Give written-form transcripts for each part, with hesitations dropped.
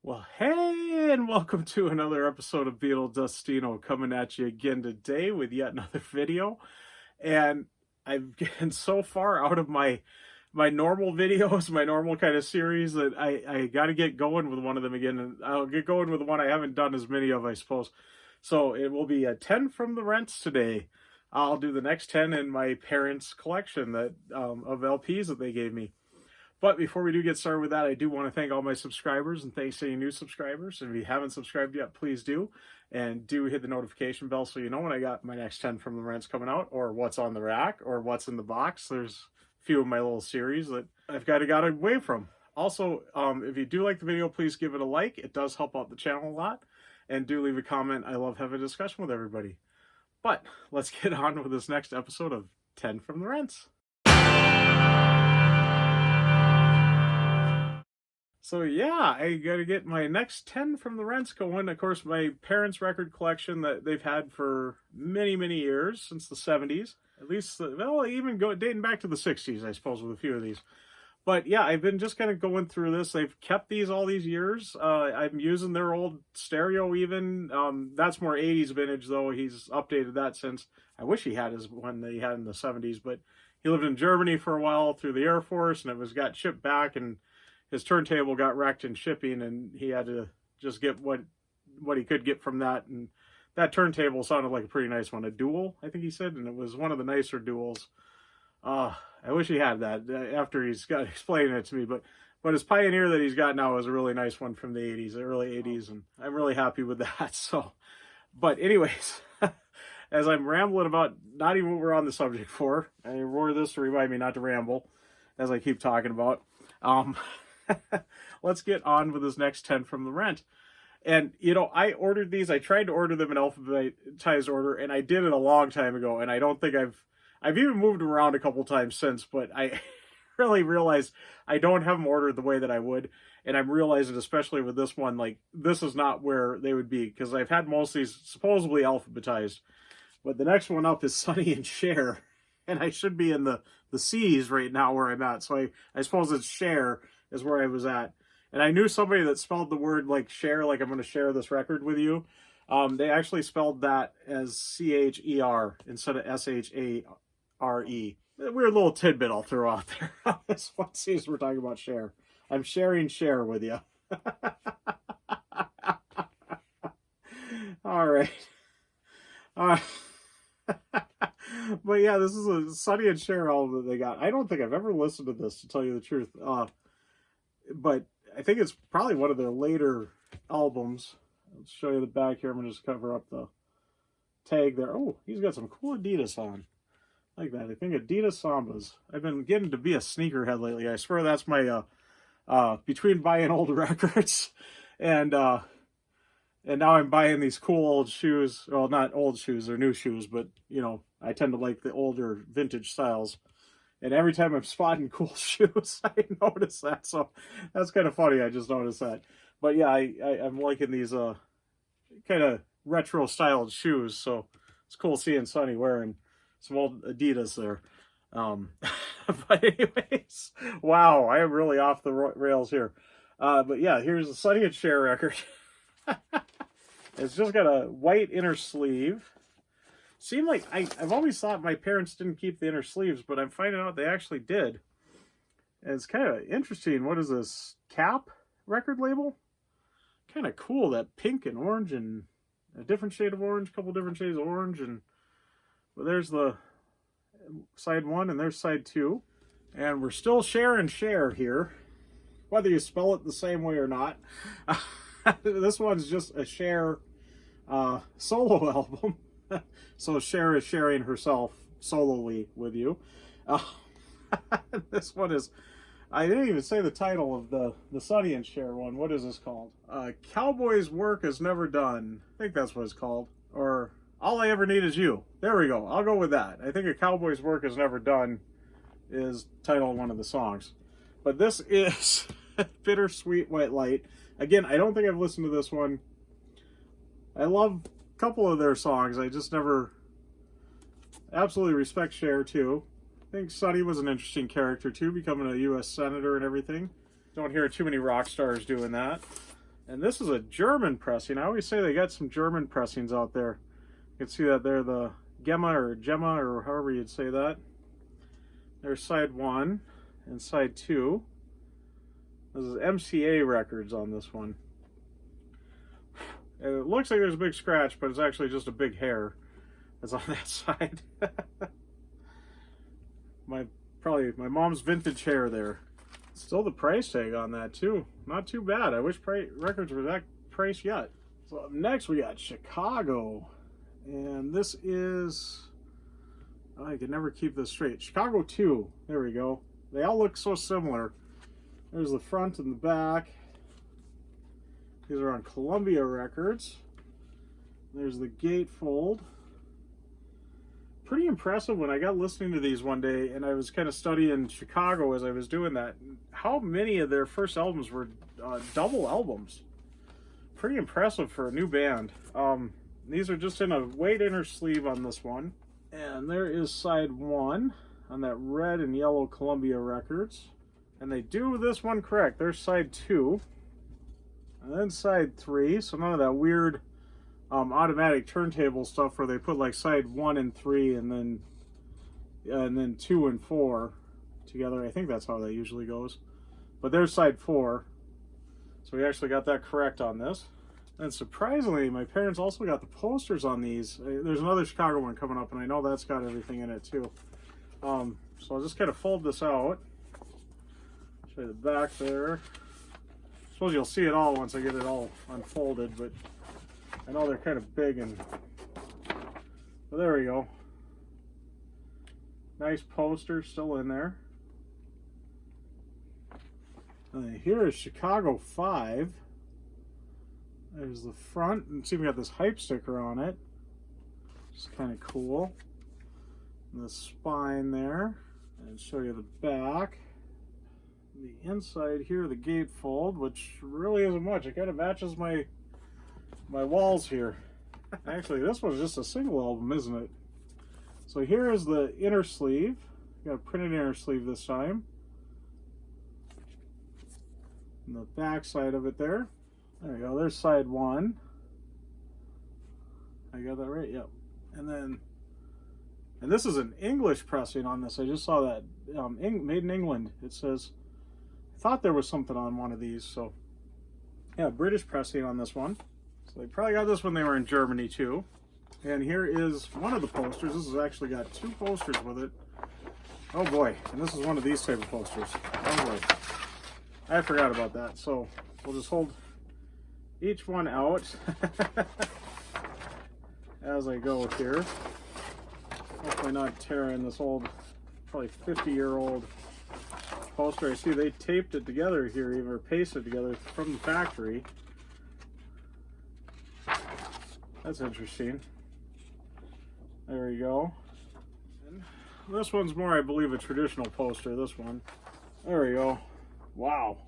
Well, hey, and welcome to another episode of Beetle Dustino coming at you again today with yet another video. And I've gotten so far out of my normal videos, my normal kind of series that I got to get going with one of them again, and I'll get going with the one I haven't done as many of, I suppose. So it will be a 10 from the rents today. I'll do the next 10 in my parents' collection that of LPs that they gave me. But before we do get started with that, I do want to thank all my subscribers and thanks to any new subscribers. And if you haven't subscribed yet, please do. And do hit the notification bell so you know when I got my next 10 from the rents coming out, or what's on the rack, or what's in the box. There's a few of my little series that I've got away from. Also, if you do like the video, please give it a like. It does help out the channel a lot. And do leave a comment. I love having a discussion with everybody. But let's get on with this next episode of 10 from the rents. So yeah, I gotta get my next 10 from the rents going. Of course, my parents' record collection that they've had for many, many years, since the 70s. At least, well, even dating back to the 60s, I suppose, with a few of these. But yeah, I've been just kind of going through this. They've kept these all these years. I'm using their old stereo even. That's more 80s vintage, though. He's updated that since. I wish he had his one that he had in the 70s, but he lived in Germany for a while through the Air Force, and it got shipped back, and his turntable got wrecked in shipping, and he had to just get what he could get from that. And that turntable sounded like a pretty nice one, a dual, I think he said, and it was one of the nicer duals. I wish he had that after he's got explaining it to me, but his Pioneer that he's got now is a really nice one from the 80s, the early 80s, and I'm really happy with that. So, but anyways, as I'm rambling about not even what we're on the subject for, I roar this to remind me not to ramble, as I keep talking about. Let's get on with this next 10 from the rent. And, I ordered these. I tried to order them in alphabetized order, and I did it a long time ago. And I don't think I've even moved them around a couple times since, but I really realized I don't have them ordered the way that I would. And I'm realizing, especially with this one, like, this is not where they would be, because I've had most of these supposedly alphabetized. But the next one up is Sonny and Cher. And I should be in the C's right now where I'm at. So I suppose it's Cher is where I was at. And I knew somebody that spelled the word like share, like I'm going to share this record with you. They actually spelled that as CHER instead of SHARE. A weird little tidbit I'll throw out there on this one, since we're talking about Cher. I'm sharing Cher with you. All right. But yeah, this is a Sonny and Cher album that they got. I don't think I've ever listened to this, to tell you the truth. But I think it's probably one of their later albums. Let's show you the back here. I'm going to just cover up the tag there. Oh, he's got some cool Adidas on. Like that. I think Adidas Sambas. I've been getting to be a sneakerhead lately. I swear that's my, between buying old records and now I'm buying these cool old shoes. Well, not old shoes, they're new shoes, but, I tend to like the older vintage styles. And every time I'm spotting cool shoes, I notice that. So that's kind of funny. I just noticed that. But yeah, I'm liking these kind of retro styled shoes. So it's cool seeing Sonny wearing some old Adidas there. But anyways, wow, I am really off the rails here. But yeah, here's the Sonny and Cher record. It's just got a white inner sleeve. Seemed like I've always thought my parents didn't keep the inner sleeves, but I'm finding out they actually did. And it's kind of interesting. What is this? Cap record label? Kind of cool, that pink and orange and a different shade of orange, a couple different shades of orange. And well, there's the side one and there's side two. And we're still sharing Cher here, whether you spell it the same way or not. This one's just a Cher solo album. So Cher is sharing herself solely with you. This one is, I didn't even say the title of the Sonny and Cher one. What is this called? Cowboy's Work Is Never Done. I think that's what it's called. Or All I Ever Need Is You. There we go. I'll go with that. I think A Cowboy's Work Is Never Done is the title of one of the songs. But this is Bittersweet White Light. Again, I don't think I've listened to this one. I love a couple of their songs. I just never absolutely respect Cher too. I think Sonny was an interesting character too, becoming a U.S. Senator and everything. Don't hear too many rock stars doing that. And this is a German pressing. I always say they got some German pressings out there. You can see that there, the Gemma or however you'd say that. There's side 1 and side 2. This is MCA records on this one. And it looks like there's a big scratch, but it's actually just a big hair that's on that side. Probably my mom's vintage hair there. Still the price tag on that too. Not too bad. I wish records were that price yet. So up next we got Chicago. And this is, oh, I can never keep this straight. Chicago 2. There we go. They all look so similar. There's the front and the back. These are on Columbia Records. There's the gatefold. Pretty impressive when I got listening to these one day and I was kind of studying Chicago as I was doing that. How many of their first albums were double albums? Pretty impressive for a new band. These are just in a white inner sleeve on this one. And there is side 1 on that red and yellow Columbia Records. And they do this one correct. There's side 2. And then side 3. So none of that weird automatic turntable stuff where they put like side 1 and 3 and then 2 and 4 together. I think that's how that usually goes. But there's side 4. So we actually got that correct on this. And surprisingly, my parents also got the posters on these. There's another Chicago one coming up, and I know that's got everything in it too. So I'll just kind of fold this out. Show you the back there. I suppose you'll see it all once I get it all unfolded, but I know they're kind of big, and well, there we go. Nice poster still in there. And then here is Chicago 5. There's the front, and see we got this hype sticker on it. It's kind of cool. And the spine there, and show you the back. The inside here, the gatefold, which really isn't much. It kind of matches my walls here. Actually, this one's just a single album, isn't it? So here is the inner sleeve. Got a printed inner sleeve this time. And the back side of it there. There we go, there's side 1. I got that right? Yep. And this is an English pressing on this. I just saw that. Made in England, it says. I thought there was something on one of these, so. Yeah, British pressing on this one. So they probably got this when they were in Germany too. And here is one of the posters. This has actually got 2 posters with it. Oh boy, and this is one of these type of posters. Oh boy. I forgot about that, so we'll just hold each one out as I go here. Hopefully not tearing this old, probably 50-year-old poster. I see they taped it together here, even or pasted together from the factory. That's interesting. There we go. And this one's more, I believe, a traditional poster, this one. There we go. Wow.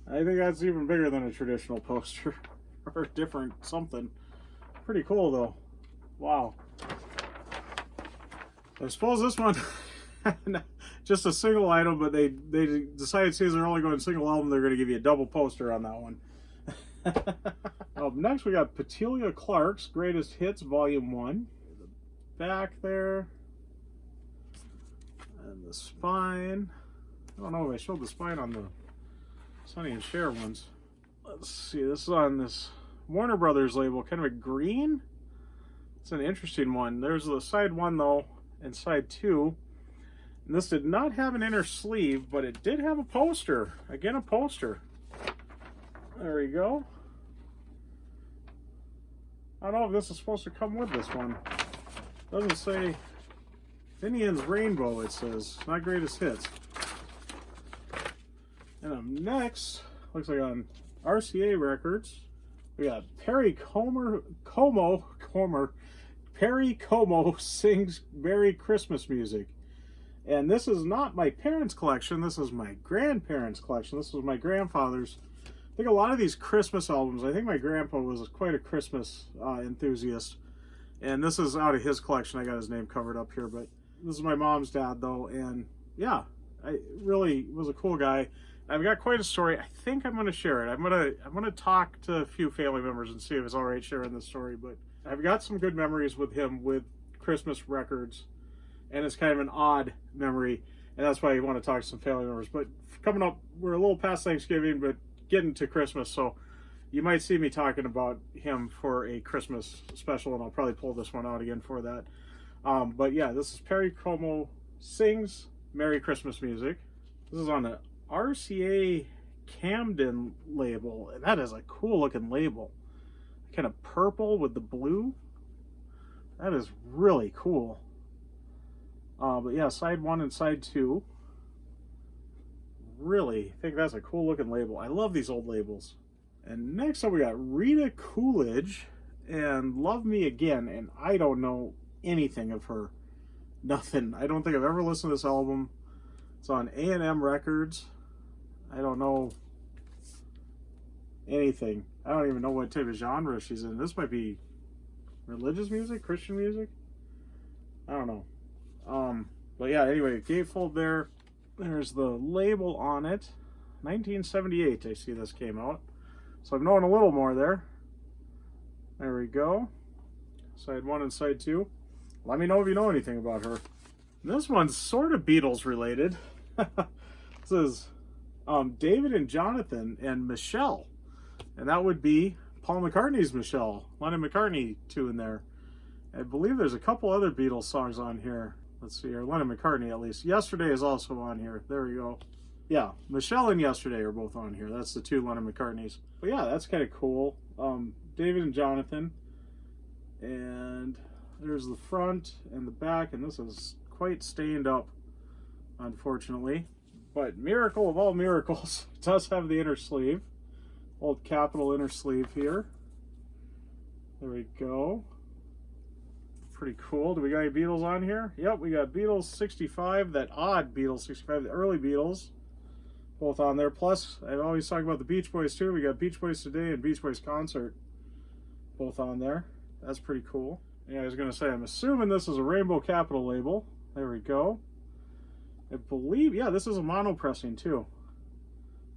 I think that's even bigger than a traditional poster. Or different something. Pretty cool though. Wow. I suppose this one, just a single item, but they decided since they're only going single album, they're going to give you a double poster on that one. Up next we got Petilia Clark's Greatest Hits Volume 1. The back there. And the spine. I don't know if I showed the spine on the Sonny and Cher ones. Let's see, this is on this Warner Brothers label, kind of a green. It's an interesting one. There's the side 1 though, and side 2. And this did not have an inner sleeve, but it did have a poster. Again, a poster. There we go. I don't know if this is supposed to come with this one. Doesn't say Finian's Rainbow, it says. Not Greatest Hits. And up next, looks like on RCA Records, we got Perry Como Sings Merry Christmas Music. And this is not my parents' collection, this is my grandparents' collection. This was my grandfather's. I think a lot of these Christmas albums, I think my grandpa was quite a Christmas enthusiast. And this is out of his collection. I got his name covered up here, but this is my mom's dad though. And yeah, I really was a cool guy. I've got quite a story. I think I'm going to share it. I'm going to talk to a few family members and see if it's all right sharing this story. But I've got some good memories with him with Christmas records, and it's kind of an odd memory, and that's why I want to talk to some family members. But coming up, we're a little past Thanksgiving, but getting to Christmas, so you might see me talking about him for a Christmas special, and I'll probably pull this one out again for that. But yeah, this is Perry Como Sings Merry Christmas Music. This is on the RCA Camden label, and that is a cool looking label. Kind of purple with the blue. That is really cool. But yeah, side 1 and side 2. Really think that's a cool looking label. I love these old labels. And next up we got Rita Coolidge and Love Me Again, and I don't know anything of her. Nothing. I don't think I've ever listened to this album. It's on A&M Records. I don't know anything. I don't even know what type of genre she's in. This might be religious music, Christian music. I don't know. But yeah, anyway, gatefold there. There's the label on it. 1978, I see this came out. So I'm knowing a little more there. There we go. Side 1 and side 2. Let me know if you know anything about her. This one's sort of Beatles related. This is David and Jonathan and Michelle. And that would be Paul McCartney's Michelle. Lennon McCartney too in there. I believe there's a couple other Beatles songs on here. Let's see here. Lennon McCartney at least. Yesterday is also on here. There we go. Yeah, Michelle and Yesterday are both on here. That's the two Lennon McCartneys. But yeah, that's kind of cool. David and Jonathan. And there's the front and the back. And this is quite stained up, unfortunately. But miracle of all miracles, it does have the inner sleeve. Old capital inner sleeve here. There we go. Pretty cool. Do we got any Beatles on here? Yep, we got Beatles 65, that odd Beatles 65, the early Beatles. Both on there. Plus, I always talk about the Beach Boys too. We got Beach Boys Today and Beach Boys Concert. Both on there. That's pretty cool. Yeah, I was going to say, I'm assuming this is a Rainbow Capital label. There we go. I believe, yeah, this is a mono pressing too.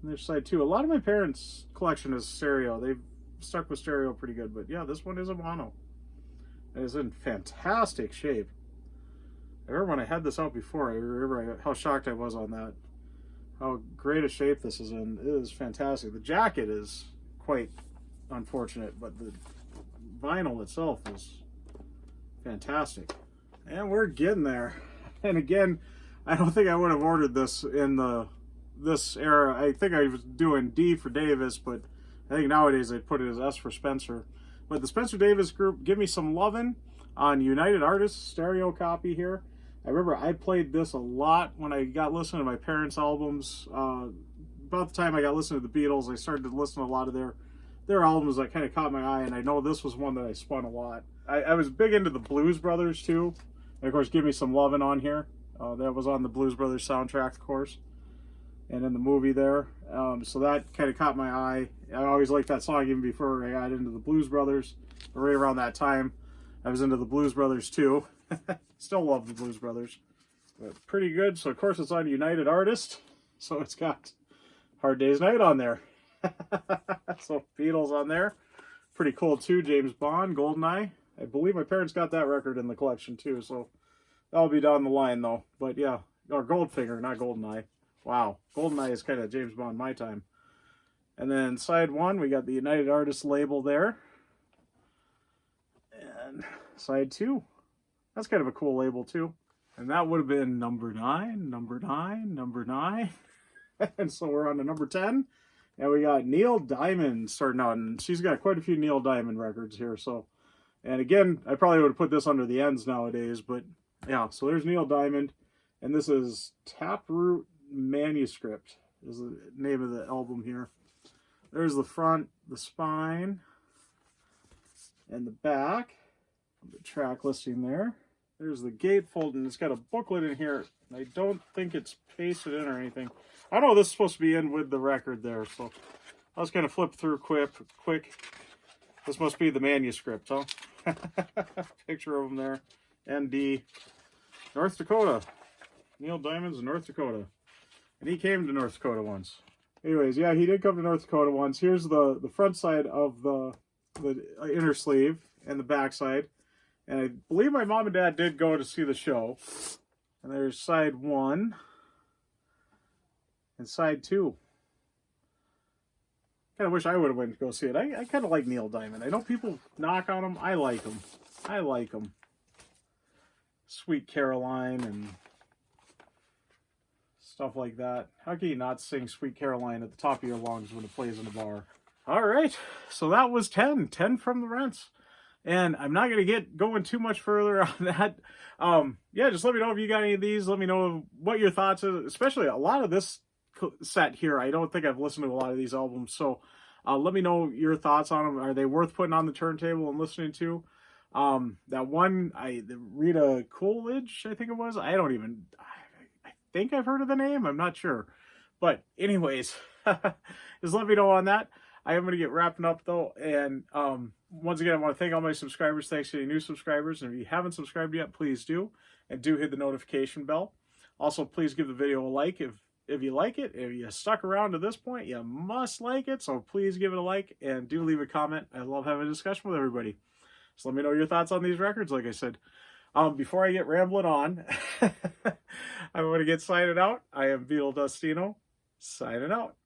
And there's side 2. A lot of my parents' collection is stereo. They've stuck with stereo pretty good, but yeah, this one is a mono. It is in fantastic shape. I remember when I had this out before, I remember how shocked I was on that. How great a shape this is in. It is fantastic. The jacket is quite unfortunate, but the vinyl itself is fantastic. And we're getting there. And again, I don't think I would have ordered this in this era. I think I was doing D for Davis, but I think nowadays they put it as S for Spencer. But the Spencer Davis Group, Give Me Some Lovin' on United Artists stereo copy here. I remember I played this a lot when I got listening to my parents' albums. About the time I got listening to the Beatles, I started to listen to a lot of their albums that kind of caught my eye, and I know this was one that I spun a lot. I was big into the Blues Brothers too. And of course, Give Me Some Lovin' on here. That was on the Blues Brothers soundtrack, of course, and in the movie there. So that kind of caught my eye. I always liked that song even before I got into the Blues Brothers. But right around that time, I was into the Blues Brothers too. Still love the Blues Brothers. But pretty good. So of course it's on United Artists. So it's got Hard Day's Night on there. So Beatles on there. Pretty cool too. James Bond, Goldeneye. I believe my parents got that record in the collection too. So that'll be down the line though. But yeah, or Goldfinger, not Goldeneye. Wow, Goldeneye is kind of James Bond my time. And then side 1, we got the United Artists label there. And side 2, that's kind of a cool label too. And that would have been number 9, number 9, number 9. And so we're on to number 10. And we got Neil Diamond starting out. And she's got quite a few Neil Diamond records here. So, and again, I probably would have put this under the ends nowadays. But yeah, so there's Neil Diamond. And this is Taproot Manuscript is the name of the album here. There's the front, the spine, and the back. The track listing there. There's the gatefold, and it's got a booklet in here. I don't think it's pasted in or anything. I know this is supposed to be in with the record there, so I'll just kind of flip through quick. This must be the manuscript, huh? Picture of them there. ND. North Dakota. Neil Diamond's in North Dakota. And he came to North Dakota once. Anyways, yeah, he did come to North Dakota once. Here's the front side of the inner sleeve and the back side. And I believe my mom and dad did go to see the show. And there's side 1 and side 2. Kind of wish I would have went to go see it. I kind of like Neil Diamond. I know people knock on him. I like him. I like him. Sweet Caroline and stuff like that. How can you not sing Sweet Caroline at the top of your lungs when it plays in a bar? All right, so that was 10 from the Rents. And I'm not going to get going too much further on that. Yeah, just let me know if you got any of these. Let me know what your thoughts are, especially a lot of this set here. I don't think I've listened to a lot of these albums. So let me know your thoughts on them. Are they worth putting on the turntable and listening to? That one, the Rita Coolidge, I think it was. I think I've heard of the name. I'm not sure. But anyways, just let me know on that. I am going to get wrapping up though. And once again, I want to thank all my subscribers. Thanks to any new subscribers. And if you haven't subscribed yet, please do. And do hit the notification bell. Also, please give the video a like if you like it. If you stuck around to this point, you must like it. So please give it a like and do leave a comment. I love having a discussion with everybody. So let me know your thoughts on these records, like I said. Before I get rambling on, I want to get signing out. I am Beetle Dustino, signing out.